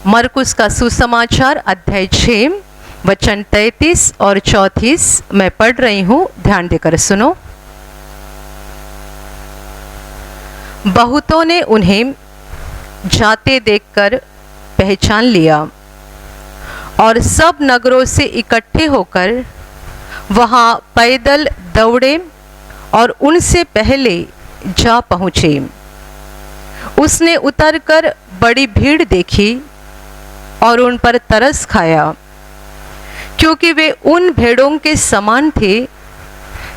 मरकुस का सुसमाचार अध्याय 6 वचन 33 और 34 मैं पढ़ रही हूँ, ध्यान देकर सुनो। बहुतों ने उन्हें जाते देखकर पहचान लिया और सब नगरों से इकट्ठे होकर वहाँ पैदल दौड़े और उनसे पहले जा पहुँचे। उसने उतरकर बड़ी भीड़ देखी और उन पर तरस खाया, क्योंकि वे उन भेड़ों के समान थे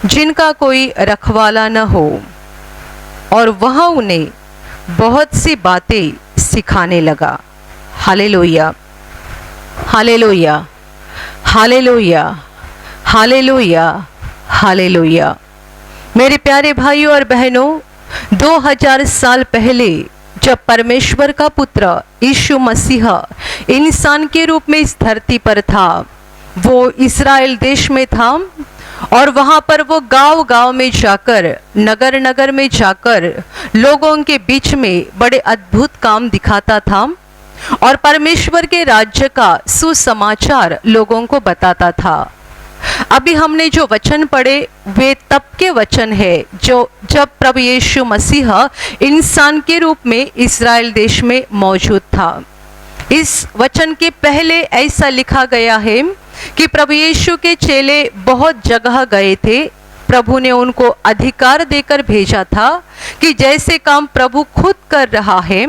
जिनका कोई रखवाला न हो, और वहाँ उन्हें बहुत सी बातें सिखाने लगा। Hallelujah, hallelujah, hallelujah, hallelujah, hallelujah. मेरे प्यारे भाइयों और बहनों, 2000 साल पहले जब परमेश्वर का पुत्र यीशु मसीह इंसान के रूप में इस धरती पर था, वो इस्राएल देश में था और वहाँ पर वो गांव गांव में जाकर, नगर नगर में जाकर लोगों के बीच में बड़े अद्भुत काम दिखाता था और परमेश्वर के राज्य का सुसमाचार लोगों को बताता था। अभी हमने जो वचन पढ़े वे तब के वचन है जो जब प्रभु यीशु मसीह इंसान के रूप में इस्राएल देश में मौजूद था। इस वचन के पहले ऐसा लिखा गया है कि प्रभु यीशु के चेले बहुत जगह गए थे। प्रभु ने उनको अधिकार देकर भेजा था कि जैसे काम प्रभु खुद कर रहा है,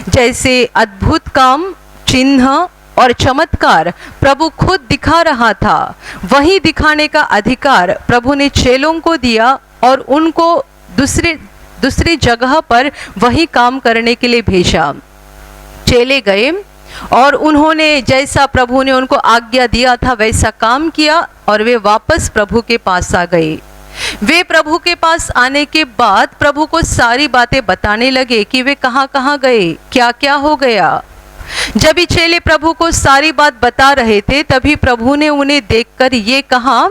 जैसे अद्भुत काम, चिन्ह और चमत्कार प्रभु खुद दिखा रहा था, वही दिखाने का अधिकार प्रभु ने चेलों को दिया और उनको दूसरी जगह पर वही काम करने के लिए भेजा। चेले गए और उन्होंने जैसा प्रभु ने उनको आज्ञा दिया था वैसा काम किया और वे वापस प्रभु के पास आ गए। वे प्रभु के पास आने के बाद प्रभु को सारी बातें बताने लगे कि वे कहाँ कहाँ गए, क्या क्या हो गया। जब ये चेले प्रभु को सारी बात बता रहे थे, तभी प्रभु ने उन्हें देखकर ये कहा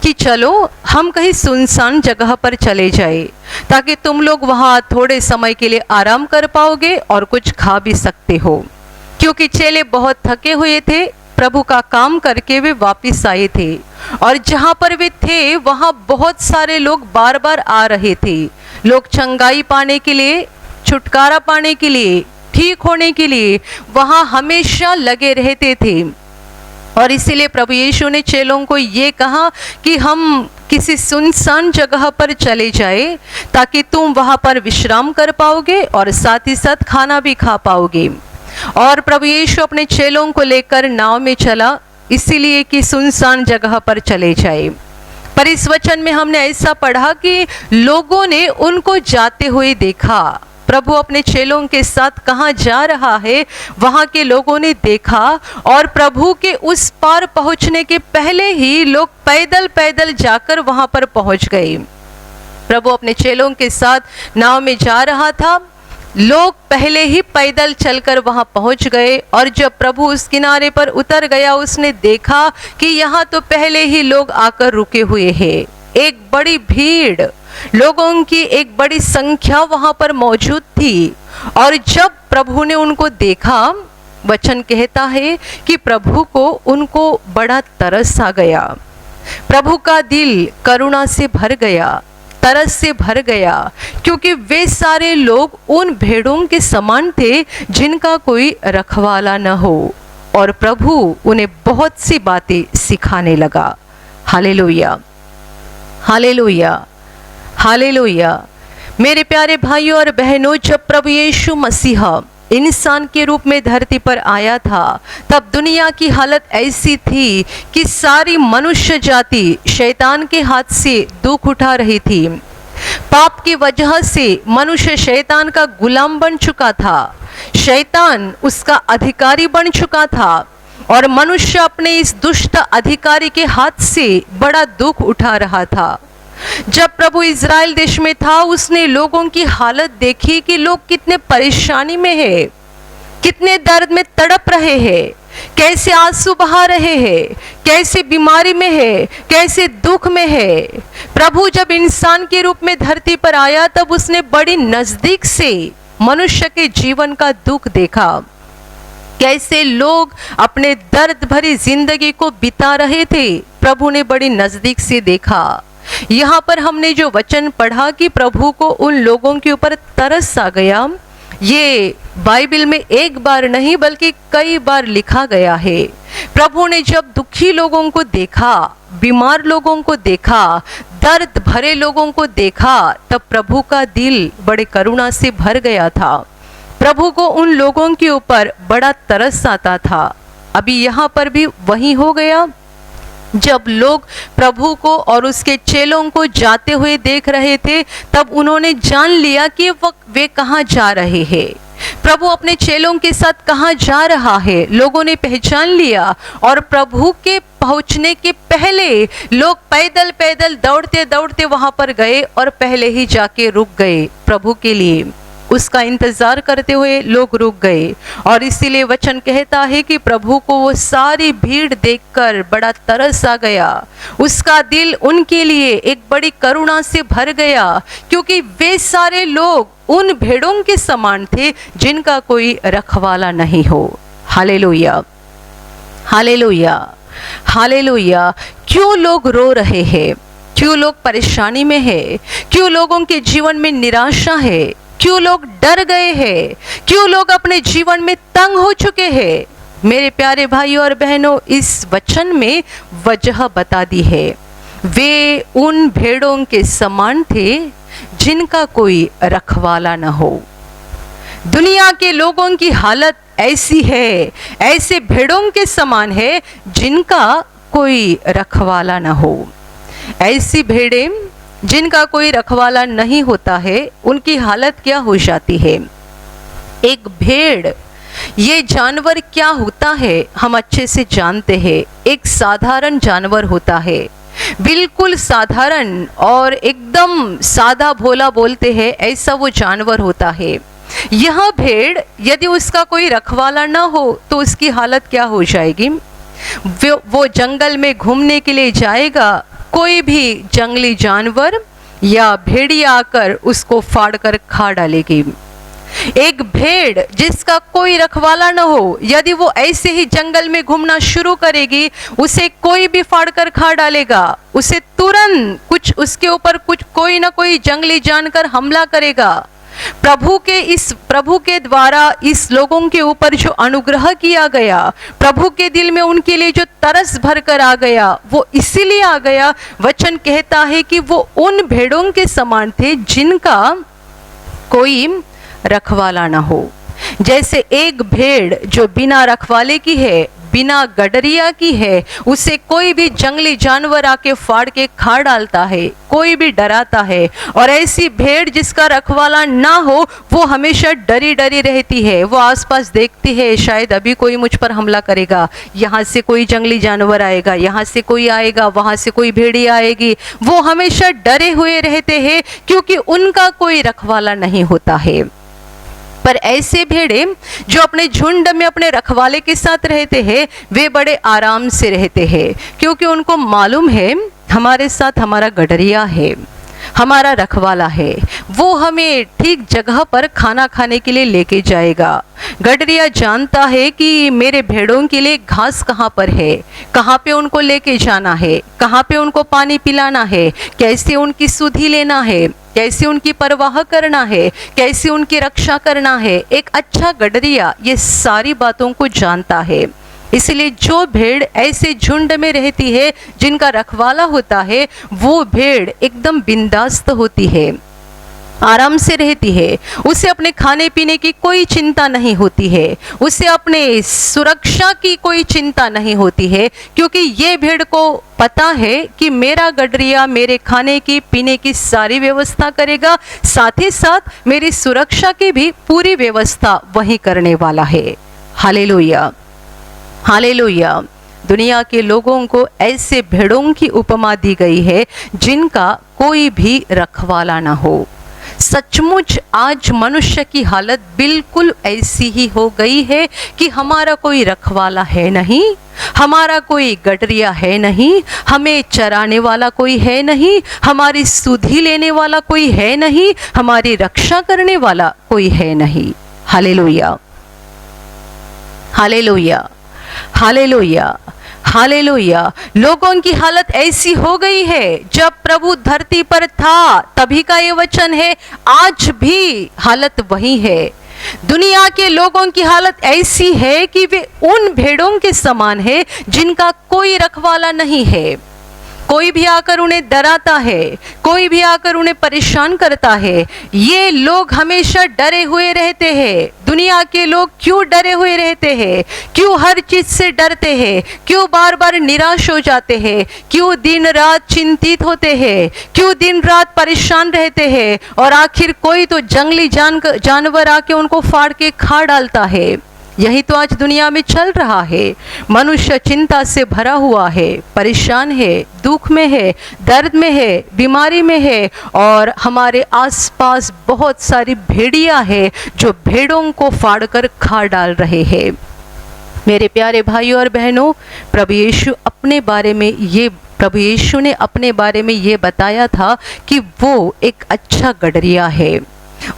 कि चलो हम कहीं सुनसान जगह पर चले जाए, ताकि तुम लोग वहाँ थोड़े समय के लिए आराम कर पाओगे और कुछ खा भी सकते हो। क्योंकि चेले बहुत थके हुए थे, प्रभु का काम करके वे वापस आए थे और जहाँ पर वे थे वहाँ बहुत सारे लोग बार बार आ रहे थे। लोग चंगाई पाने के लिए, छुटकारा पाने के लिए, ठीक होने के लिए वहाँ हमेशा लगे रहते थे। और इसीलिए प्रभु यीशु ने चेलों को ये कहा कि हम किसी सुनसान जगह पर चले जाए ताकि तुम वहाँ पर विश्राम कर पाओगे और साथ ही साथ खाना भी खा पाओगे। और प्रभु यीशु अपने चेलों को लेकर नाव में चला, इसीलिए कि सुनसान जगह पर चले जाए। पर इस वचन में हमने ऐसा पढ़ा कि लोगों ने उनको जाते हुए देखा। प्रभु अपने चेलों के साथ कहाँ जा रहा है, वहाँ के लोगों ने देखा और प्रभु के उस पार पहुँचने के पहले ही लोग पैदल पैदल जाकर वहाँ पर पहुँच गए। प्रभु अपने चेलों के साथ नाव में जा रहा था, लोग पहले ही पैदल चलकर वहां पहुंच गए और जब प्रभु उस किनारे पर उतर गया, उसने देखा कि यहाँ तो पहले ही लोग आकर रुके हुए हैं। एक बड़ी भीड़, लोगों की एक बड़ी संख्या वहां पर मौजूद थी और जब प्रभु ने उनको देखा, वचन कहता है कि प्रभु को उनको बड़ा तरस आ गया। प्रभु का दिल करुणा से भर गया, तरस से भर गया, क्योंकि वे सारे लोग उन भेड़ों के समान थे जिनका कोई रखवाला न हो और प्रभु उन्हें बहुत सी बातें सिखाने लगा। Hallelujah, hallelujah, hallelujah. मेरे प्यारे भाइयों और बहनों, जब प्रभु यीशु मसीह इंसान के रूप में धरती पर आया था, तब दुनिया की हालत ऐसी थी कि सारी मनुष्य जाति शैतान के हाथ से दुख उठा रही थी। पाप की वजह से मनुष्य शैतान का गुलाम बन चुका था, शैतान उसका अधिकारी बन चुका था और मनुष्य अपने इस दुष्ट अधिकारी के हाथ से बड़ा दुख उठा रहा था। जब प्रभु इज़राइल देश में था, उसने लोगों की हालत देखी कि लोग कितने परेशानी में है, कितने दर्द में तड़प रहे हैं, कैसे आंसू बहा रहे हैं, कैसे बीमारी में है, कैसे दुख में है। प्रभु जब इंसान के रूप में धरती पर आया, तब उसने बड़ी नजदीक से मनुष्य के जीवन का दुख देखा। कैसे लोग अपने दर्द भरी जिंदगी को बिता रहे थे, प्रभु ने बड़ी नजदीक से देखा। यहाँ पर हमने जो वचन पढ़ा कि प्रभु को उन लोगों के ऊपर तरस आ गया, ये बाइबल में एक बार नहीं बल्कि कई बार लिखा गया है। प्रभु ने जब दुखी लोगों को देखा, बीमार लोगों को देखा, दर्द भरे लोगों को देखा, तब प्रभु का दिल बड़े करुणा से भर गया था। प्रभु को उन लोगों के ऊपर बड़ा तरस आता था। अभी यहाँ पर भी वही हो गया। जब लोग प्रभु को और उसके चेलों को जाते हुए देख रहे थे, तब उन्होंने जान लिया कि वे कहाँ जा रहे हैं, प्रभु अपने चेलों के साथ कहाँ जा रहा है। लोगों ने पहचान लिया और प्रभु के पहुंचने के पहले लोग पैदल पैदल दौड़ते दौड़ते वहां पर गए और पहले ही जाके रुक गए। प्रभु के लिए उसका इंतजार करते हुए लोग रुक गए। और इसीलिए वचन कहता है कि प्रभु को वो सारी भीड़ देखकर बड़ा तरस आ गया। उसका दिल उनके लिए एक बड़ी करुणा से भर गया, क्योंकि वे सारे लोग उन भेड़ों के समान थे जिनका कोई रखवाला नहीं हो। Hallelujah, hallelujah, hallelujah. क्यों लोग रो रहे हैं? क्यों लोग परेशानी में है? क्यों लोगों के जीवन में निराशा है? क्यों लोग डर गए हैं? क्यों लोग अपने जीवन में तंग हो चुके हैं? मेरे प्यारे भाइयों और बहनों, इस वचन में वजह बता दी है। वे उन भेड़ों के समान थे जिनका कोई रखवाला न हो। दुनिया के लोगों की हालत ऐसी है, ऐसे भेड़ों के समान है जिनका कोई रखवाला न हो। ऐसी भेड़ें जिनका कोई रखवाला नहीं होता है, उनकी हालत क्या हो जाती है। एक भेड़, ये जानवर क्या होता है हम अच्छे से जानते हैं। एक साधारण जानवर होता है, बिल्कुल साधारण और एकदम सादा भोला बोलते हैं, ऐसा वो जानवर होता है। यह भेड़ यदि उसका कोई रखवाला ना हो तो उसकी हालत क्या हो जाएगी। वो जंगल में घूमने के लिए जाएगा, कोई भी जंगली जानवर या भेड़िया आकर उसको फाड़ कर खा डालेगी। एक भेड़ जिसका कोई रखवाला न हो, यदि वो ऐसे ही जंगल में घूमना शुरू करेगी, उसे कोई भी फाड़ कर खा डालेगा। उसे तुरंत कुछ उसके ऊपर कुछ कोई ना कोई जंगली जानकर हमला करेगा। प्रभु के द्वारा इस लोगों के ऊपर जो अनुग्रह किया गया, प्रभु के दिल में उनके लिए जो तरस भर कर आ गया, वो इसीलिए आ गया। वचन कहता है कि वो उन भेड़ों के समान थे जिनका कोई रखवाला ना हो। जैसे एक भेड़ जो बिना रखवाले की है, बिना गडरिया की है, उसे कोई भी जंगली जानवर आके फाड़ के खा डालता है, कोई भी डराता है। और ऐसी भेड़ जिसका रखवाला ना हो, वो हमेशा डरी डरी रहती है। वो आसपास देखती है, शायद अभी कोई मुझ पर हमला करेगा, यहाँ से कोई जंगली जानवर आएगा, यहाँ से कोई आएगा, वहाँ से कोई भेड़ी आएगी। वो हमेशा डरे हुए रहते हैं क्योंकि उनका कोई रखवाला नहीं होता है। पर ऐसे भेड़े जो अपने झुंड में अपने रखवाले के साथ रहते हैं, वे बड़े आराम से रहते हैं, क्योंकि उनको मालूम है हमारे साथ हमारा गडरिया है, हमारा रखवाला है। वो हमें ठीक जगह पर खाना खाने के लिए लेके जाएगा। गडरिया जानता है कि मेरे भेड़ों के लिए घास कहाँ पर है, कहाँ पे उनको लेके जाना है, कहाँ पे उनको पानी पिलाना है, कैसे उनकी सुधि लेना है, कैसे उनकी परवाह करना है, कैसे उनकी रक्षा करना है। एक अच्छा गडरिया ये सारी बातों को जानता है। इसलिए जो भेड़ ऐसे झुंड में रहती है जिनका रखवाला होता है, वो भेड़ एकदम बिंदास्त होती है, आराम से रहती है। उसे अपने खाने पीने की कोई चिंता नहीं होती है, उसे अपने सुरक्षा की कोई चिंता नहीं होती है, क्योंकि ये भेड़ को पता है कि मेरा गडरिया मेरे खाने की पीने की सारी व्यवस्था करेगा, साथ ही साथ मेरी सुरक्षा की भी पूरी व्यवस्था वही करने वाला है। Hallelujah, hallelujah. दुनिया के लोगों को ऐसे भेड़ों की उपमा दी गई है जिनका कोई भी रखवाला ना हो। सचमुच आज मनुष्य की हालत बिल्कुल ऐसी ही हो गई है कि हमारा कोई रखवाला है नहीं, हमारा कोई गडरिया है नहीं, हमें चराने वाला कोई है नहीं, हमारी सुधि लेने वाला कोई है नहीं, हमारी रक्षा करने वाला कोई है नहीं। हालेलुया। Hallelujah, hallelujah, hallelujah. लोगों की हालत ऐसी हो गई है, जब प्रभु धरती पर था तभी का ये वचन है, आज भी हालत वही है। दुनिया के लोगों की हालत ऐसी है कि वे उन भेड़ों के समान है जिनका कोई रखवाला नहीं है। कोई भी आकर उन्हें डराता है, कोई भी आकर उन्हें परेशान करता है। ये लोग हमेशा डरे हुए रहते हैं। दुनिया के लोग क्यों डरे हुए रहते हैं? क्यों हर चीज से डरते हैं? क्यों बार बार निराश हो जाते हैं? क्यों दिन रात चिंतित होते हैं? क्यों दिन रात परेशान रहते हैं? और आखिर कोई तो जंगली जानवर आके उनको फाड़ के खा डालता है। यही तो आज दुनिया में चल रहा है। मनुष्य चिंता से भरा हुआ है, परेशान है, दुख में है, दर्द में है, बीमारी में है, और हमारे आसपास बहुत सारी भेड़िया है जो भेड़ों को फाड़कर खा डाल रहे हैं। मेरे प्यारे भाइयों और बहनों, प्रभु यीशु ने अपने बारे में ये बताया था कि वो एक अच्छा गडरिया है,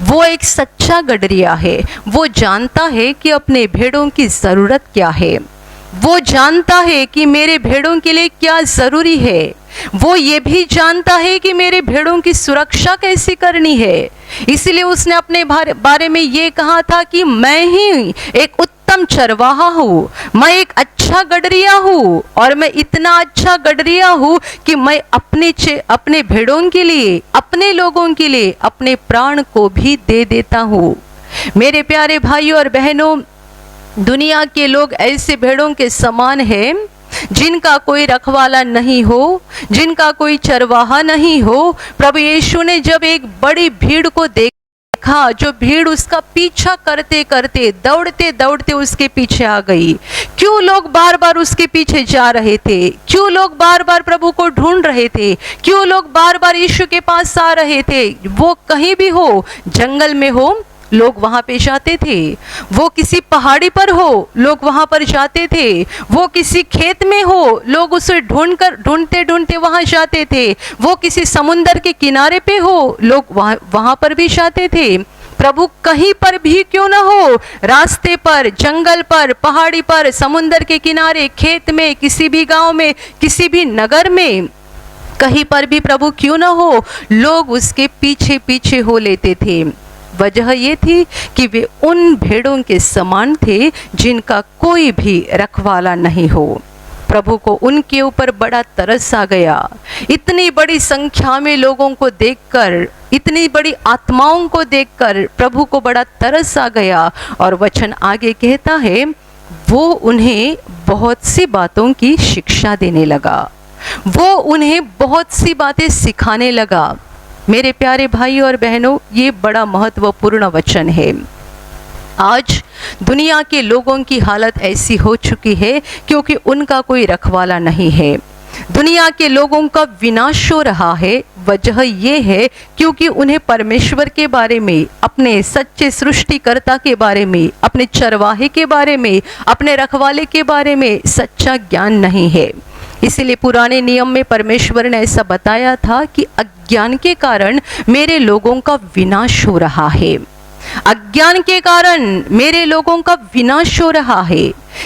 वो एक सच्चा गडरिया है। वो जानता है कि अपने भेड़ों की ज़रूरत क्या है, वो जानता है कि मेरे भेड़ों के लिए क्या ज़रूरी है, वो ये भी जानता है कि मेरे भेड़ों की सुरक्षा कैसे करनी है। इसलिए उसने अपने बारे में ये कहा था कि मैं ही एक उत्तम चरवाहा हूँ, मैं एक अच्छा गडरिया हूँ, और मैं इतना अच्छा गडरिया हूँ कि मैं अपने भेड़ों के लिए, अपने लोगों के लिए अपने प्राण को भी दे देता हूँ। मेरे प्यारे भाइयों और बहनों, दुनिया के लोग ऐसे भेड़ों के समान हैं जिनका कोई रखवाला नहीं हो, जिनका कोई चरवाहा नहीं हो। प्रभु यीशु ने जब एक बड़ी भीड़ को देखा, जो भीड़ उसका पीछा करते करते, दौड़ते दौड़ते उसके पीछे आ गई। क्यों लोग बार बार उसके पीछे जा रहे थे? क्यों लोग बार बार प्रभु को ढूंढ रहे थे? क्यों लोग बार बार यीशु के पास आ रहे थे? वो कहीं भी हो, जंगल में हो, लोग वहां पे जाते थे। वो किसी पहाड़ी पर हो, लोग वहां पर जाते थे। वो किसी खेत में हो, लोग उसे ढूंढते ढूंढते वहां जाते थे। वो किसी समुंदर के किनारे पे हो, लोग वहां पर भी जाते थे। प्रभु कहीं पर भी क्यों ना हो, रास्ते पर, जंगल पर, पहाड़ी पर, समुंदर के किनारे, खेत में, किसी भी गांव में, किसी भी नगर में, कहीं पर भी प्रभु क्यों ना हो, लोग उसके पीछे पीछे हो लेते थे। वजह ये थी कि वे उन भेड़ों के समान थे जिनका कोई भी रखवाला नहीं हो। प्रभु को उनके ऊपर बड़ा तरस आ गया। इतनी बड़ी संख्या में लोगों को देखकर, इतनी बड़ी आत्माओं को देखकर प्रभु को बड़ा तरस आ गया। और वचन आगे कहता है, वो उन्हें बहुत सी बातों की शिक्षा देने लगा, वो उन्हें बहुत सी बातें सिखाने लगा। मेरे प्यारे भाई और बहनों, ये बड़ा महत्वपूर्ण वचन है। आज दुनिया के लोगों की हालत ऐसी हो चुकी है क्योंकि उनका कोई रखवाला नहीं है। दुनिया के लोगों का विनाश हो रहा है। वजह यह है क्योंकि उन्हें परमेश्वर के बारे में, अपने सच्चे सृष्टिकर्ता के बारे में, अपने चरवाहे के बारे में, अपने रखवाले के बारे में सच्चा ज्ञान नहीं है। इसीलिए पुराने नियम में परमेश्वर ने ऐसा बताया था कि अज्ञान के कारण मेरे लोगों का विनाश हो रहा है, अज्ञान के कारण मेरे लोगों का विनाश हो रहा है।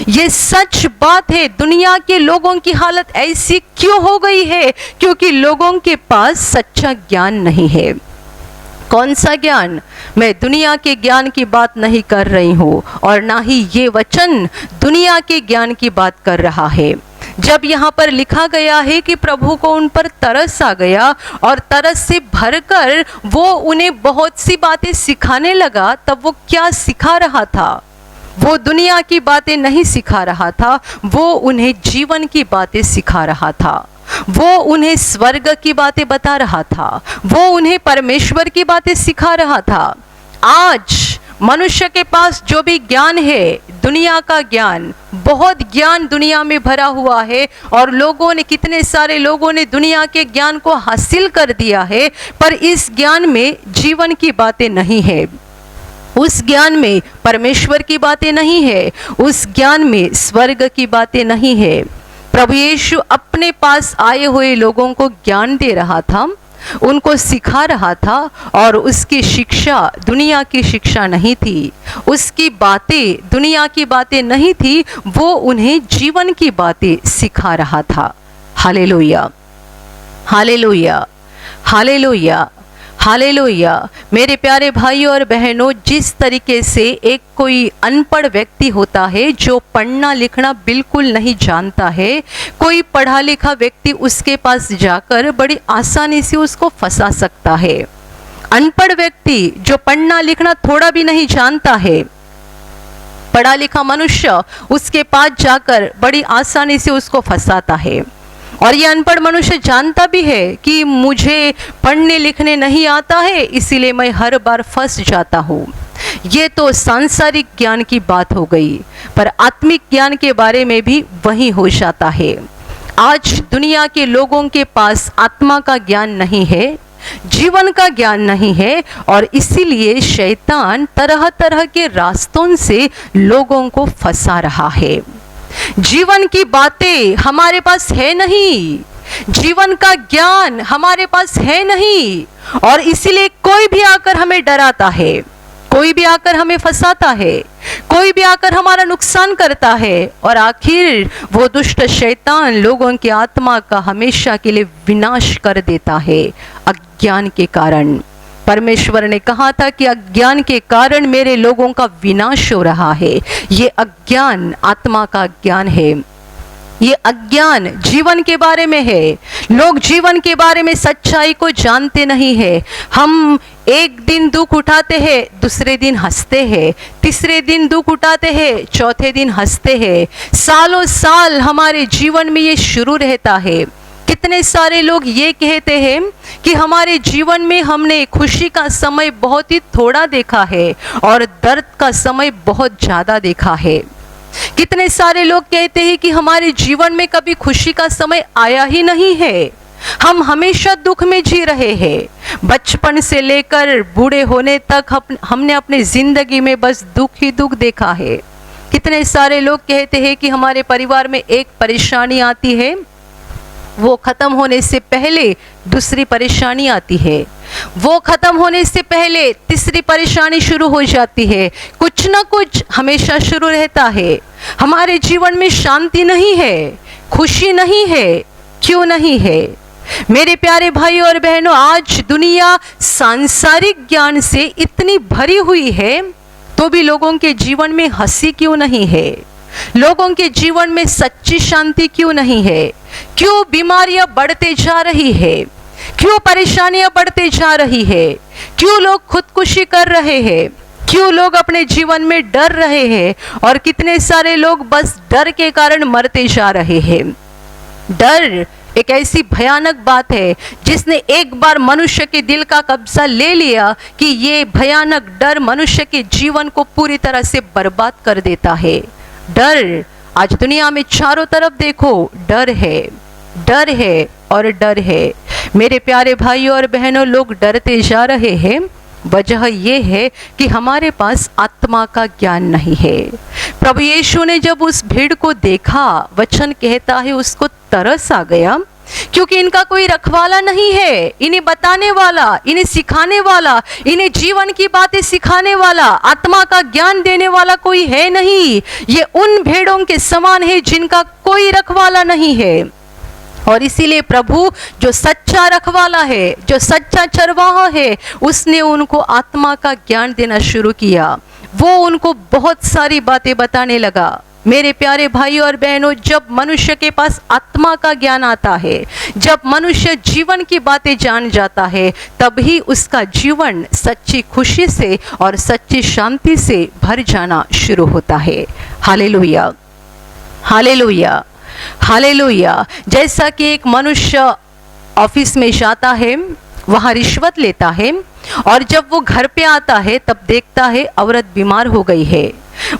ये सच बात है। दुनिया के लोगों की हालत ऐसी क्यों हो गई है? क्योंकि लोगों के पास सच्चा ज्ञान नहीं है। कौन सा ज्ञान? मैं दुनिया के ज्ञान की बात नहीं कर रही हूँ, और ना ही ये वचन दुनिया के ज्ञान की बात कर रहा है। जब यहाँ पर लिखा गया है कि प्रभु को उन पर तरस आ गया और तरस से भरकर वो उन्हें बहुत सी बातें सिखाने लगा, तब वो क्या सिखा रहा था? वो दुनिया की बातें नहीं सिखा रहा था, वो उन्हें जीवन की बातें सिखा रहा था। वो उन्हें स्वर्ग की बातें बता रहा था, वो उन्हें परमेश्वर की बातें सिखा रहा था। आज मनुष्य के पास जो भी ज्ञान है, दुनिया का ज्ञान, बहुत ज्ञान दुनिया में भरा हुआ है, और लोगों ने, कितने सारे लोगों ने दुनिया के ज्ञान को हासिल कर दिया है, पर इस ज्ञान में जीवन की बातें नहीं है, उस ज्ञान में परमेश्वर की बातें नहीं है, उस ज्ञान में स्वर्ग की बातें नहीं है। प्रभु यीशु अपने पास आए हुए लोगों को ज्ञान दे रहा था, उनको सिखा रहा था और उसकी शिक्षा दुनिया की शिक्षा नहीं थी, उसकी बातें दुनिया की बातें नहीं थी, वो उन्हें जीवन की बातें सिखा रहा था। Hallelujah, hallelujah, hallelujah, hallelujah. मेरे प्यारे भाइयों और बहनों, जिस तरीके से एक कोई अनपढ़ व्यक्ति होता है जो पढ़ना लिखना बिल्कुल नहीं जानता है, कोई पढ़ा लिखा व्यक्ति उसके पास जाकर बड़ी आसानी से उसको फंसा सकता है। अनपढ़ व्यक्ति जो पढ़ना लिखना थोड़ा भी नहीं जानता है, पढ़ा लिखा मनुष्य उसके पास जाकर बड़ी आसानी से उसको फंसाता है। और ये अनपढ़ मनुष्य जानता भी है कि मुझे पढ़ने लिखने नहीं आता है, इसीलिए मैं हर बार फंस जाता हूँ। ये तो सांसारिक ज्ञान की बात हो गई, पर आत्मिक ज्ञान के बारे में भी वही हो जाता है। आज दुनिया के लोगों के पास आत्मा का ज्ञान नहीं है, जीवन का ज्ञान नहीं है, और इसीलिए शैतान तरह तरह के रास्तों से लोगों को फंसा रहा है। जीवन की बातें हमारे पास है नहीं, जीवन का ज्ञान हमारे पास है नहीं, और इसीलिए कोई भी आकर हमें डराता है, कोई भी आकर हमें फंसाता है, कोई भी आकर हमारा नुकसान करता है, और आखिर वो दुष्ट शैतान लोगों की आत्मा का हमेशा के लिए विनाश कर देता है अज्ञान के कारण। परमेश्वर ने कहा था कि अज्ञान के कारण मेरे लोगों का विनाश हो रहा है। ये अज्ञान आत्मा का ज्ञान है, ये अज्ञान जीवन के बारे में है। लोग जीवन के बारे में सच्चाई को जानते नहीं है। हम एक दिन दुख उठाते हैं, दूसरे दिन हंसते हैं, तीसरे दिन दुख उठाते हैं, चौथे दिन हंसते हैं। सालों साल हमारे जीवन में ये शुरू रहता है। कितने सारे लोग ये कहते हैं कि हमारे जीवन में हमने खुशी का समय बहुत ही थोड़ा देखा है और दर्द का समय बहुत ज़्यादा देखा है। कितने सारे लोग कहते हैं कि हमारे जीवन में कभी खुशी का समय आया ही नहीं है, हम हमेशा दुख में जी रहे हैं। बचपन से लेकर बूढ़े होने तक हमने अपनी जिंदगी में बस दुख ही दुख देखा है। कितने सारे लोग कहते हैं कि हमारे परिवार में एक परेशानी आती है, वो खत्म होने से पहले दूसरी परेशानी आती है, वो खत्म होने से पहले तीसरी परेशानी शुरू हो जाती है। कुछ ना कुछ हमेशा शुरू रहता है। हमारे जीवन में शांति नहीं है, खुशी नहीं है। क्यों नहीं है? मेरे प्यारे भाई और बहनों, आज दुनिया सांसारिक ज्ञान से इतनी भरी हुई है, तो भी लोगों के जीवन में हंसी क्यों नहीं है? लोगों के जीवन में सच्ची शांति क्यों नहीं है? क्यों बीमारियां बढ़ते जा रही है? क्यों परेशानियां बढ़ते जा रही है? क्यों लोग खुदकुशी कर रहे हैं? क्यों लोग अपने जीवन में डर रहे हैं? और कितने सारे लोग बस डर के कारण मरते जा रहे हैं। डर एक ऐसी भयानक बात है जिसने एक बार मनुष्य के दिल का कब्जा ले लिया कि ये भयानक डर मनुष्य के जीवन को पूरी तरह से बर्बाद कर देता है। डर, आज दुनिया में चारों तरफ देखो डर है, डर है और डर है। मेरे प्यारे भाइयों और बहनों, लोग डरते जा रहे हैं। वजह यह है कि हमारे पास आत्मा का ज्ञान नहीं है। प्रभु यीशु ने जब उस भीड़ को देखा, वचन कहता है उसको तरस आ गया, क्योंकि इनका कोई रखवाला नहीं है, इन्हें बताने वाला, इन्हें सिखाने वाला, इन्हें जीवन की बातें सिखाने वाला, आत्मा का ज्ञान देने वाला कोई है नहीं। ये उन भेड़ों के समान है जिनका कोई रखवाला नहीं है। और इसीलिए प्रभु जो सच्चा रखवाला है, जो सच्चा चरवाहा है, उसने उनको आत्मा का ज्ञान देना शुरू किया। वो उनको बहुत सारी बातें बताने लगा। मेरे प्यारे भाई और बहनों, जब मनुष्य के पास आत्मा का ज्ञान आता है, जब मनुष्य जीवन की बातें जान जाता है, तभी उसका जीवन सच्ची खुशी से और सच्ची शांति से भर जाना शुरू होता है। Hallelujah, hallelujah, hallelujah. जैसा कि एक मनुष्य ऑफिस में जाता है, वहाँ रिश्वत लेता है, और जब वो घर पे आता है तब देखता है औरत बीमार हो गई है।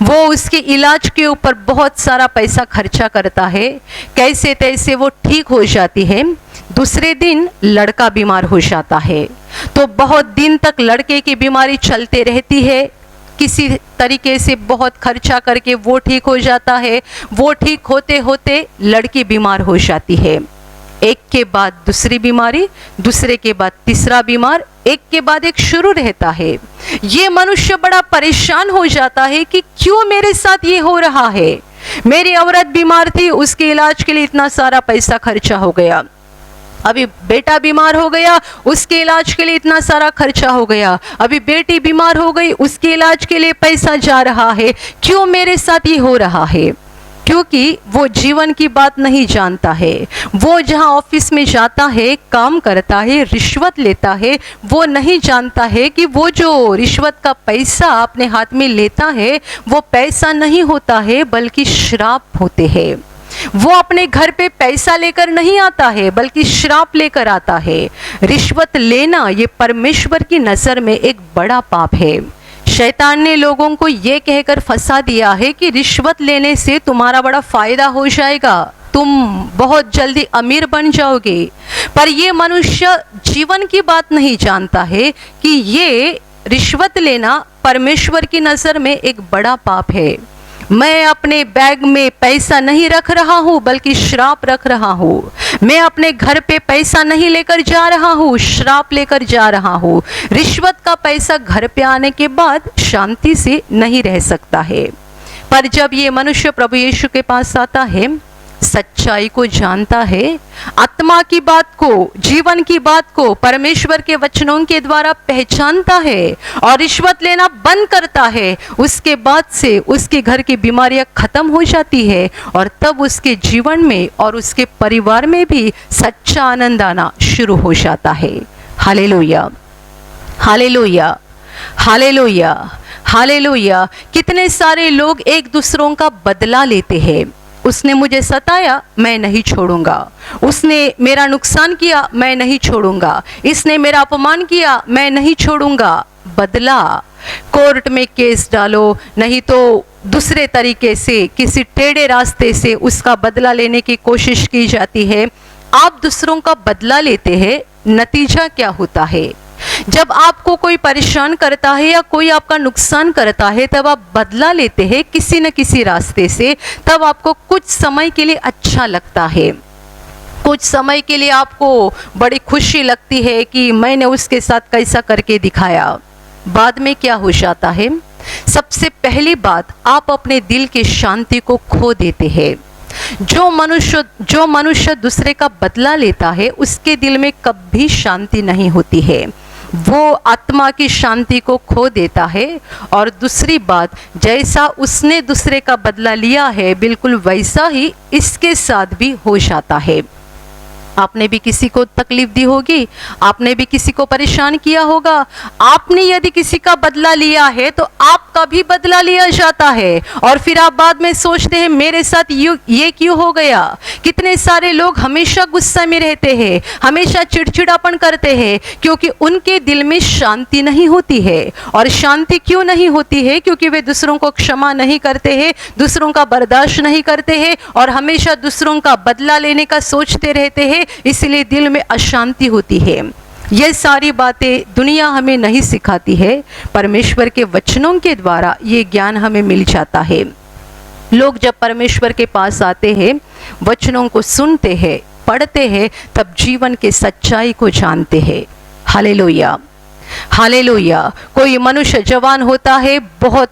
वो उसके इलाज के ऊपर बहुत सारा पैसा खर्चा करता है, कैसे तैसे वो ठीक हो जाती है। दूसरे दिन लड़का बीमार हो जाता है, तो बहुत दिन तक लड़के की बीमारी चलते रहती है। किसी तरीके से बहुत खर्चा करके वो ठीक हो जाता है। वो ठीक होते होते लड़की बीमार हो जाती है। एक के बाद दूसरी बीमारी, दूसरे के बाद तीसरा बीमार, एक के बाद एक शुरू रहता है। ये मनुष्य बड़ा परेशान हो जाता है कि क्यों मेरे साथ ये हो रहा है। मेरी औरत बीमार थी, उसके इलाज के लिए इतना सारा पैसा खर्चा हो गया। अभी बेटा बीमार हो गया, उसके इलाज के लिए इतना सारा खर्चा हो गया। अभी बेटी बीमार हो गई, उसके इलाज के लिए पैसा जा रहा है। क्यों मेरे साथ ये हो रहा है? क्योंकि वो जीवन की बात नहीं जानता है। वो जहाँ ऑफिस में जाता है, काम करता है, रिश्वत लेता है, वो नहीं जानता है कि वो जो रिश्वत का पैसा अपने हाथ में लेता है वो पैसा नहीं होता है बल्कि श्राप होते हैं। वो अपने घर पे पैसा लेकर नहीं आता है बल्कि श्राप लेकर आता है। रिश्वत लेना ये परमेश्वर की नज़र में एक बड़ा पाप है। शैतान ने लोगों को ये कहकर फंसा दिया है कि रिश्वत लेने से तुम्हारा बड़ा फायदा हो जाएगा, तुम बहुत जल्दी अमीर बन जाओगे। पर ये मनुष्य जीवन की बात नहीं जानता है कि ये रिश्वत लेना परमेश्वर की नज़र में एक बड़ा पाप है। मैं अपने बैग में पैसा नहीं रख रहा हूँ बल्कि श्राप रख रहा हूँ। मैं अपने घर पे पैसा नहीं लेकर जा रहा हूँ, श्राप लेकर जा रहा हूँ। रिश्वत का पैसा घर पे आने के बाद शांति से नहीं रह सकता है। पर जब ये मनुष्य प्रभु यीशु के पास आता है, सच्चाई को जानता है, आत्मा की बात को, जीवन की बात को परमेश्वर के वचनों के द्वारा पहचानता है और रिश्वत लेना बंद करता है, उसके बाद से उसके घर की बीमारियां खत्म हो जाती है और तब उसके जीवन में और उसके परिवार में भी सच्चा आनंद आना शुरू हो जाता है। Hallelujah, hallelujah, hallelujah, hallelujah. कितने सारे लोग एक दूसरों का बदला लेते हैं। उसने मुझे सताया, मैं नहीं छोड़ूंगा। उसने मेरा नुकसान किया, मैं नहीं छोड़ूंगा। इसने मेरा अपमान किया, मैं नहीं छोड़ूंगा। बदला, कोर्ट में केस डालो, नहीं तो दूसरे तरीके से किसी टेढ़े रास्ते से उसका बदला लेने की कोशिश की जाती है। आप दूसरों का बदला लेते हैं, नतीजा क्या होता है? जब आपको कोई परेशान करता है या कोई आपका नुकसान करता है, तब आप बदला लेते हैं किसी न किसी रास्ते से। तब आपको कुछ समय के लिए अच्छा लगता है, कुछ समय के लिए आपको बड़ी खुशी लगती है कि मैंने उसके साथ कैसा करके दिखाया। बाद में क्या हो जाता है? सबसे पहली बात, आप अपने दिल की शांति को खो देते हैं। जो मनुष्य दूसरे का बदला लेता है, उसके दिल में कभी शांति नहीं होती है। वो आत्मा की शांति को खो देता है। और दूसरी बात, जैसा उसने दूसरे का बदला लिया है, बिल्कुल वैसा ही इसके साथ भी हो जाता है। आपने भी किसी को तकलीफ दी होगी, आपने भी किसी को परेशान किया होगा। आपने यदि किसी का बदला लिया है तो आपका भी बदला लिया जाता है और फिर आप बाद में सोचते हैं मेरे साथ ये क्यों हो गया। कितने सारे लोग हमेशा गुस्सा में रहते हैं, हमेशा चिड़चिड़ापन करते हैं, क्योंकि उनके दिल में शांति नहीं होती है। और शांति क्यों नहीं होती है? क्योंकि वे दूसरों को क्षमा नहीं करते हैं, दूसरों का बर्दाश्त नहीं करते हैं और हमेशा दूसरों का बदला लेने का सोचते रहते हैं, इसलिए दिल में अशांति होती है। ये सारी बातें दुनिया हमें नहीं सिखाती है, परमेश्वर के वचनों के द्वारा ये ज्ञान हमें मिल जाता है। लोग जब परमेश्वर के पास आते हैं, वचनों को सुनते हैं, पढ़ते हैं, तब जीवन के सच्चाई को जानते हैं। Hallelujah, hallelujah. कोई मनुष्य जवान होता है, बहुत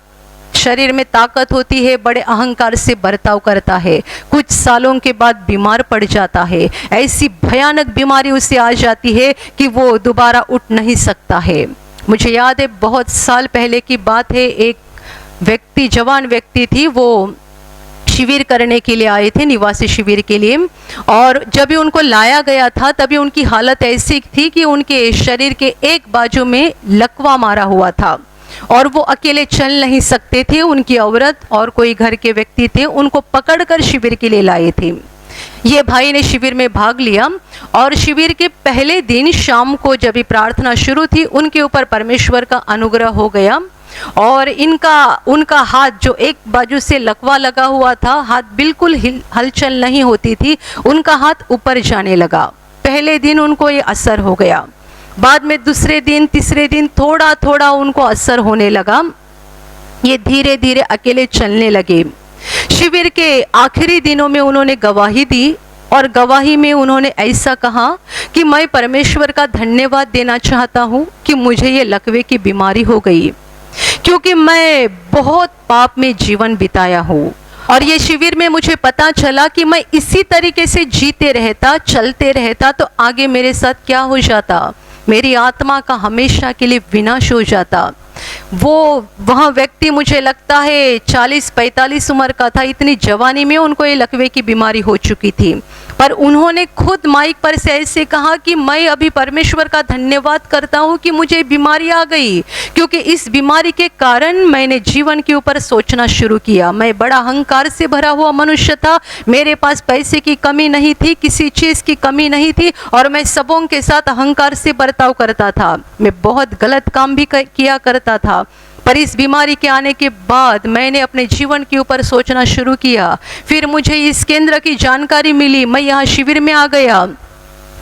शरीर में ताकत होती है, बड़े अहंकार से बर्ताव करता है, कुछ सालों के बाद बीमार पड़ जाता है। ऐसी भयानक बीमारी उसे आ जाती है कि वो दोबारा उठ नहीं सकता है। मुझे याद है, बहुत साल पहले की बात है, एक व्यक्ति, जवान व्यक्ति थी, वो शिविर करने के लिए आए थे, निवासी शिविर के लिए। और जब भी उनको लाया गया था, तभी उनकी हालत ऐसी थी कि उनके शरीर के एक बाजू में लकवा मारा हुआ था और वो अकेले चल नहीं सकते थे। उनकी औरत और कोई घर के व्यक्ति थे, उनको पकड़कर शिविर के लिए लाए थे। ये भाई ने शिविर में भाग लिया और शिविर के पहले दिन शाम को जब भी प्रार्थना शुरू थी, उनके ऊपर परमेश्वर का अनुग्रह हो गया और उनका हाथ, जो एक बाजू से लकवा लगा हुआ था, हाथ बिल्कुल हलचल नहीं होती थी, उनका हाथ ऊपर जाने लगा। पहले दिन उनको ये असर हो गया, बाद में दूसरे दिन, तीसरे दिन थोड़ा थोड़ा उनको असर होने लगा। ये धीरे धीरे अकेले चलने लगे। शिविर के आखिरी दिनों में उन्होंने गवाही दी और गवाही में उन्होंने ऐसा कहा कि मैं परमेश्वर का धन्यवाद देना चाहता हूँ कि मुझे ये लकवे की बीमारी हो गई, क्योंकि मैं बहुत पाप में जीवन बिताया हूँ। और ये शिविर में मुझे पता चला कि मैं इसी तरीके से जीते रहता, चलते रहता तो आगे मेरे साथ क्या हो जाता, मेरी आत्मा का हमेशा के लिए विनाश हो जाता। वह व्यक्ति मुझे लगता है 40-45 उम्र का था, इतनी जवानी में उनको ये लकवे की बीमारी हो चुकी थी। पर उन्होंने खुद माइक पर से ऐसे कहा कि मैं अभी परमेश्वर का धन्यवाद करता हूँ कि मुझे बीमारी आ गई, क्योंकि इस बीमारी के कारण मैंने जीवन के ऊपर सोचना शुरू किया। मैं बड़ा अहंकार से भरा हुआ मनुष्य था, मेरे पास पैसे की कमी नहीं थी, किसी चीज़ की कमी नहीं थी, और मैं सबों के साथ अहंकार से बर्ताव करता था। मैं बहुत गलत काम भी किया करता था। पर इस बीमारी के आने के बाद मैंने अपने जीवन के ऊपर सोचना शुरू किया। फिर मुझे इस केंद्र की जानकारी मिली, मैं यहाँ शिविर में आ गया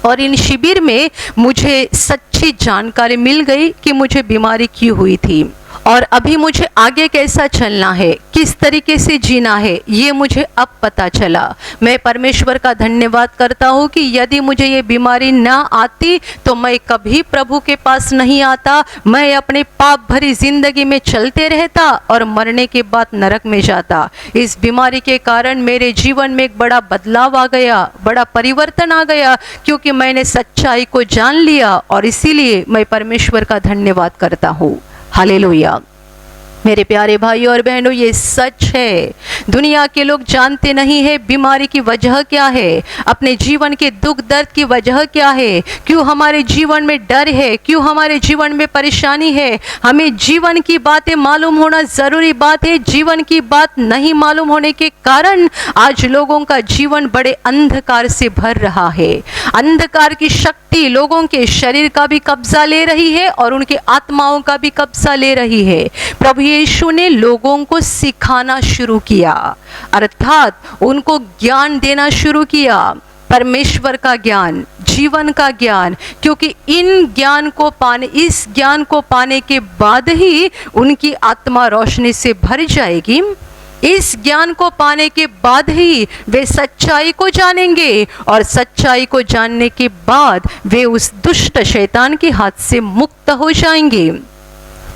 और इन शिविर में मुझे सच्ची जानकारी मिल गई कि मुझे बीमारी क्यों हुई थी और अभी मुझे आगे कैसा चलना है, किस तरीके से जीना है, ये मुझे अब पता चला। मैं परमेश्वर का धन्यवाद करता हूँ कि यदि मुझे ये बीमारी ना आती तो मैं कभी प्रभु के पास नहीं आता, मैं अपने पाप भरी जिंदगी में चलते रहता और मरने के बाद नरक में जाता। इस बीमारी के कारण मेरे जीवन में एक बड़ा बदलाव आ गया, बड़ा परिवर्तन आ गया, क्योंकि मैंने सच्चाई को जान लिया और इसीलिए मैं परमेश्वर का धन्यवाद करता हूँ। हालेलुया। मेरे प्यारे भाइयों और बहनों, ये सच है। दुनिया के लोग जानते नहीं है बीमारी की वजह क्या है, अपने जीवन के दुख दर्द की वजह क्या है, क्यों हमारे जीवन में डर है, क्यों हमारे जीवन में परेशानी है। हमें जीवन की बातें मालूम होना ज़रूरी बात है। जीवन की बात नहीं मालूम होने के कारण आज लोगों का जीवन बड़े अंधकार से भर रहा है। अंधकार की शक्ति लोगों के शरीर का भी कब्जा ले रही है और उनके आत्माओं का भी कब्जा ले रही है। प्रभु यीशु ने लोगों को सिखाना शुरू किया, अर्थात उनको ज्ञान देना शुरू किया, परमेश्वर का ज्ञान, जीवन का ज्ञान, क्योंकि इस ज्ञान को पाने के बाद ही उनकी आत्मा रोशनी से भर जाएगी। इस ज्ञान को पाने के बाद ही वे सच्चाई को जानेंगे और सच्चाई को जानने के बाद वे उस दुष्ट शैतान के हाथ से मुक्त हो जाएंगे।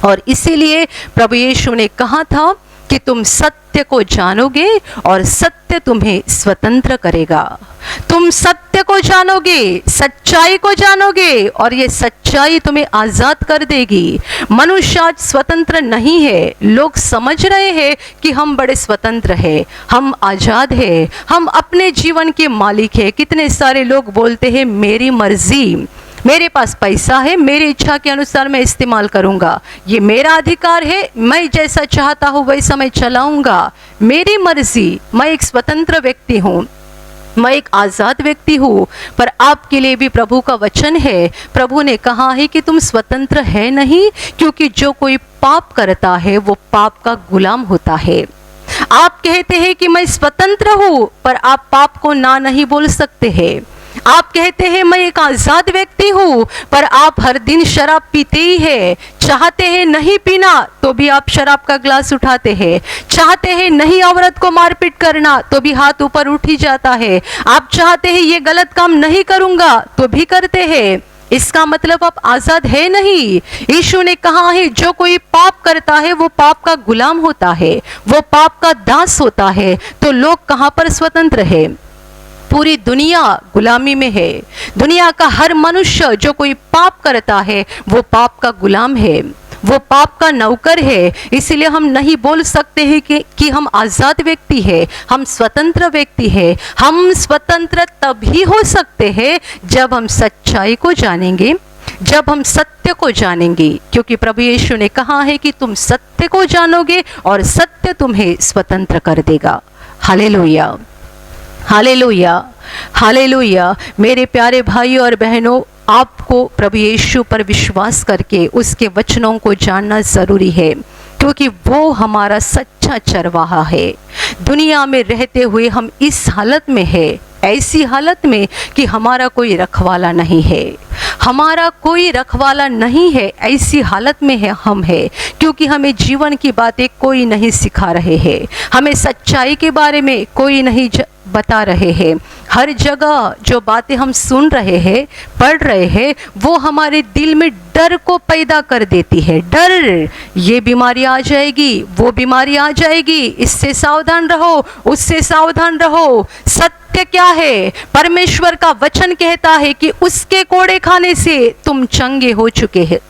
और इसीलिए प्रभु यीशु ने कहा था कि तुम सत्य को जानोगे और सत्य तुम्हें स्वतंत्र करेगा। तुम सत्य को जानोगे, सच्चाई को जानोगे और ये सच्चाई तुम्हें आज़ाद कर देगी। मनुष्य आज स्वतंत्र नहीं है। लोग समझ रहे हैं कि हम बड़े स्वतंत्र हैं, हम आज़ाद हैं, हम अपने जीवन के मालिक हैं। कितने सारे लोग बोलते हैं मेरी मर्जी, मेरे पास पैसा है, मेरी इच्छा के अनुसार मैं इस्तेमाल करूंगा, ये मेरा अधिकार है, मैं जैसा चाहता हूँ वैसा मैं चलाऊंगा, मेरी मर्जी, मैं एक स्वतंत्र व्यक्ति हूँ, मैं एक आज़ाद व्यक्ति हूँ। पर आपके लिए भी प्रभु का वचन है, प्रभु ने कहा है कि तुम स्वतंत्र है नहीं, क्योंकि जो कोई पाप करता है वो पाप का गुलाम होता है। आप कहते हैं कि मैं स्वतंत्र हूँ, पर आप पाप को ना नहीं बोल सकते हैं। आप कहते हैं मैं एक आज़ाद व्यक्ति हूँ, पर आप हर दिन शराब पीते ही हैं। चाहते हैं नहीं पीना तो भी आप शराब का ग्लास उठाते हैं। चाहते हैं नहीं औरत को मारपीट करना तो भी हाथ ऊपर उठ ही जाता है। आप चाहते हैं ये गलत काम नहीं करूँगा तो भी करते हैं। इसका मतलब आप आज़ाद है नहीं। यीशु ने कहा है जो कोई पाप करता है वो पाप का गुलाम होता है, वो पाप का दास होता है। तो लोग कहाँ पर स्वतंत्र है? पूरी दुनिया गुलामी में है। दुनिया का हर मनुष्य जो कोई पाप करता है वो पाप का गुलाम है, वो पाप का नौकर है। इसलिए हम नहीं बोल सकते हैं कि हम आज़ाद व्यक्ति है, हम स्वतंत्र व्यक्ति है। हम स्वतंत्र तभी हो सकते हैं जब हम सच्चाई को जानेंगे, जब हम सत्य को जानेंगे, क्योंकि प्रभु यीशु ने कहा है कि तुम सत्य को जानोगे और सत्य तुम्हें स्वतंत्र कर देगा। Hallelujah, hallelujah, hallelujah. मेरे प्यारे भाइयों और बहनों, आपको प्रभु यीशु पर विश्वास करके उसके वचनों को जानना ज़रूरी है, क्योंकि वो हमारा सच्चा चरवाहा है। दुनिया में रहते हुए हम इस हालत में है, ऐसी हालत में कि हमारा कोई रखवाला नहीं है, हमारा कोई रखवाला नहीं है, ऐसी हालत में है हम है, क्योंकि हमें जीवन की बातें कोई नहीं सिखा रहे हैं, हमें सच्चाई के बारे में कोई नहीं बता रहे हैं। हर जगह जो बातें हम सुन रहे हैं, पढ़ रहे हैं, वो हमारे दिल में डर को पैदा कर देती है। डर, ये बीमारी आ जाएगी, वो बीमारी आ जाएगी, इससे सावधान रहो, उससे सावधान रहो। सत्य क्या है? परमेश्वर का वचन कहता है कि उसके कोड़े खाने से तुम चंगे हो चुके हैं।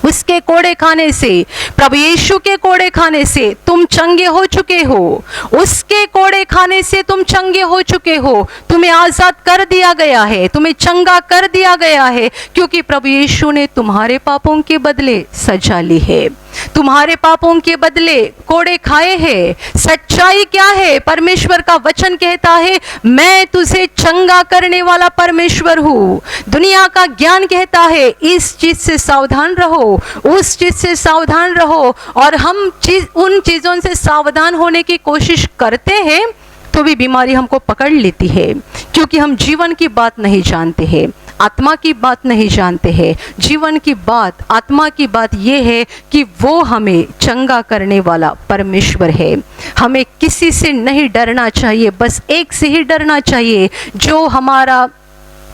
उसके कोड़े खाने से, प्रभु यीशु के कोड़े खाने से तुम चंगे हो चुके हो। उसके कोड़े खाने से तुम चंगे हो चुके हो। तुम्हें आजाद कर दिया गया है, तुम्हें चंगा कर दिया गया है, क्योंकि प्रभु यीशु ने तुम्हारे पापों के बदले सजा ली है, तुम्हारे पापों के बदले कोड़े खाए हैं। सच्चाई क्या है? परमेश्वर का वचन कहता है, मैं तुझे चंगा करने वाला परमेश्वर हूँ। दुनिया का ज्ञान कहता है, इस चीज से सावधान रहो, उस चीज से सावधान रहो, और हम उन चीजों से सावधान होने की कोशिश करते हैं तो भी बीमारी हमको पकड़ लेती है, क्योंकि हम जीवन की बात नहीं जानते हैं, आत्मा की बात नहीं जानते हैं। जीवन की बात, आत्मा की बात यह है कि वो हमें चंगा करने वाला परमेश्वर है। हमें किसी से नहीं डरना चाहिए, बस एक से ही डरना चाहिए, जो हमारा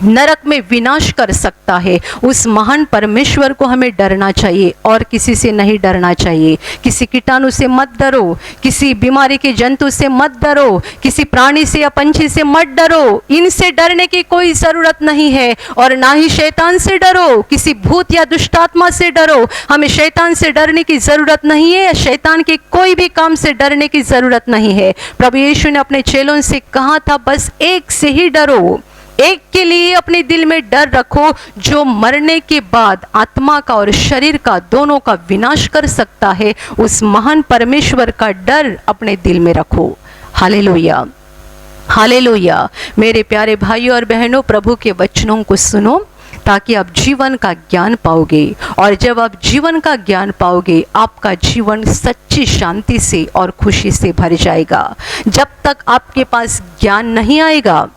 नरक में विनाश कर सकता है। उस महान परमेश्वर को हमें डरना चाहिए, और किसी से नहीं डरना चाहिए। किसी कीटाणु से मत डरो, किसी बीमारी के जंतु से मत डरो, किसी प्राणी से या पंछी से मत डरो। इनसे डरने की कोई ज़रूरत नहीं है, और ना ही शैतान से डरो, किसी भूत या दुष्ट आत्मा से डरो। हमें शैतान से डरने की ज़रूरत नहीं है, शैतान के कोई भी काम से डरने की ज़रूरत नहीं है। प्रभु यीशु ने अपने चेलों से कहा था, बस एक से ही डरो, एक के लिए अपने दिल में डर रखो, जो मरने के बाद आत्मा का और शरीर का दोनों का विनाश कर सकता है। उस महान परमेश्वर का डर अपने दिल में रखो। Hallelujah, hallelujah. मेरे प्यारे भाइयों और बहनों, प्रभु के वचनों को सुनो, ताकि आप जीवन का ज्ञान पाओगे, और जब आप जीवन का ज्ञान पाओगे, आपका जीवन सच्ची शांति से और खुशी से भर जाएगा। जब तक आपके पास ज्ञान नहीं आएगा,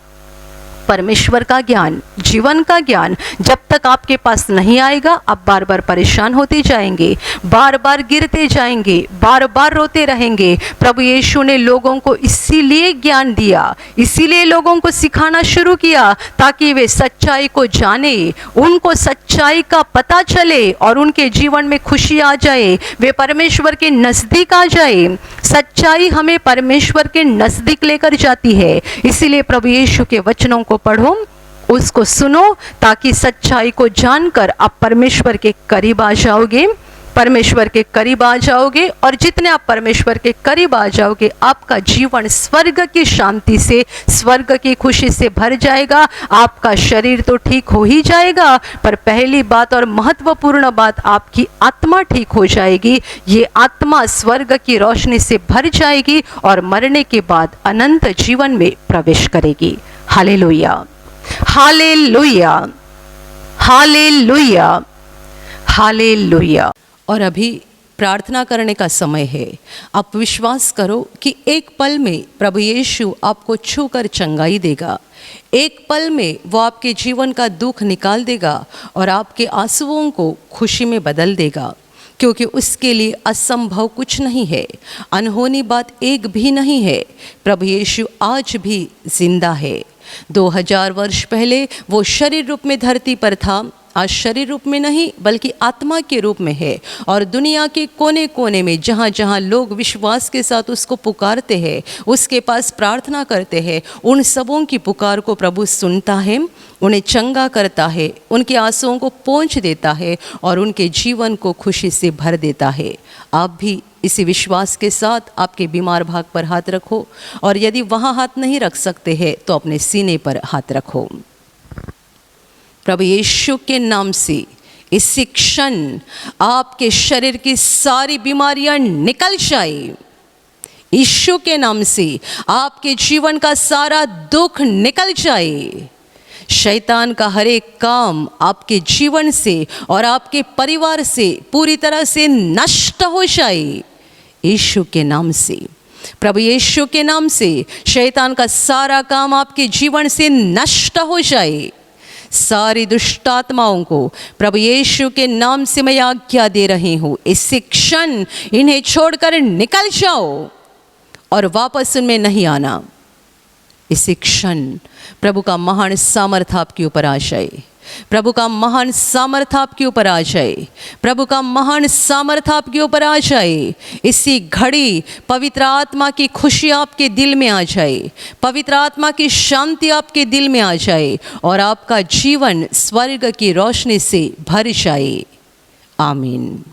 परमेश्वर का ज्ञान, जीवन का ज्ञान, जब तक आपके पास नहीं आएगा, आप बार बार परेशान होते जाएंगे, बार बार गिरते जाएंगे, बार बार रोते रहेंगे। प्रभु यीशु ने लोगों को इसीलिए ज्ञान दिया, इसीलिए लोगों को सिखाना शुरू किया, ताकि वे सच्चाई को जाने, उनको सच्चाई का पता चले, और उनके जीवन में खुशी आ जाए, वे परमेश्वर के नज़दीक आ जाए। सच्चाई हमें परमेश्वर के नज़दीक लेकर जाती है। इसीलिए प्रभु यीशु के वचनों को पढ़ो, उसको सुनो, ताकि सच्चाई को जानकर आप परमेश्वर के करीब आ जाओगे, परमेश्वर के करीब आ जाओगे। और जितने आप परमेश्वर के करीब आ जाओगे, आपका जीवन स्वर्ग की शांति से, स्वर्ग की खुशी से भर जाएगा। आपका शरीर तो ठीक हो ही जाएगा, पर पहली बात और महत्वपूर्ण बात, आपकी आत्मा ठीक हो जाएगी। ये आत्मा स्वर्ग की रोशनी से भर जाएगी, और मरने के बाद अनंत जीवन में प्रवेश करेगी। Hallelujah, hallelujah, hallelujah, hallelujah. और अभी प्रार्थना करने का समय है। आप विश्वास करो कि एक पल में प्रभु यीशु आपको छूकर चंगाई देगा। एक पल में वो आपके जीवन का दुख निकाल देगा, और आपके आंसुओं को खुशी में बदल देगा, क्योंकि उसके लिए असंभव कुछ नहीं है, अनहोनी बात एक भी नहीं है। प्रभु यीशु आज भी जिंदा है। 2000 वर्ष पहले वो शरीर रूप में धरती पर था, आज शरीर रूप में नहीं बल्कि आत्मा के रूप में है, और दुनिया के कोने कोने में जहाँ जहाँ लोग विश्वास के साथ उसको पुकारते हैं, उसके पास प्रार्थना करते हैं, उन सबों की पुकार को प्रभु सुनता है, उन्हें चंगा करता है, उनके आंसुओं को पोंछ देता है, और उनके जीवन को खुशी से भर देता है। आप भी इसी विश्वास के साथ आपके बीमार भाग पर हाथ रखो, और यदि वहाँ हाथ नहीं रख सकते हैं तो अपने सीने पर हाथ रखो। प्रभु यीशु के नाम से इसी क्षण आपके शरीर की सारी बीमारियां निकल जाए। यीशु के नाम से आपके जीवन का सारा दुख निकल जाए। शैतान का हर एक काम आपके जीवन से और आपके परिवार से पूरी तरह से नष्ट हो जाए। यीशु के नाम से, प्रभु यीशु के नाम से शैतान का सारा काम आपके जीवन से नष्ट हो जाए। सारी दुष्ट आत्माओं को प्रभु यीशु के नाम से मैं आज्ञा दे रही हूँ, इसी क्षण इन्हें छोड़कर निकल जाओ और वापस उनमें नहीं आना। इसी क्षण प्रभु का महान सामर्थ आपके ऊपर आ जाए, प्रभु का महान सामर्थ आपके ऊपर आ जाए, प्रभु का महान सामर्थ आपके ऊपर आ जाए। इसी घड़ी पवित्र आत्मा की खुशी आपके दिल में आ जाए, पवित्र आत्मा की शांति आपके दिल में आ जाए और आपका जीवन स्वर्ग की रोशनी से भर जाए। आमीन।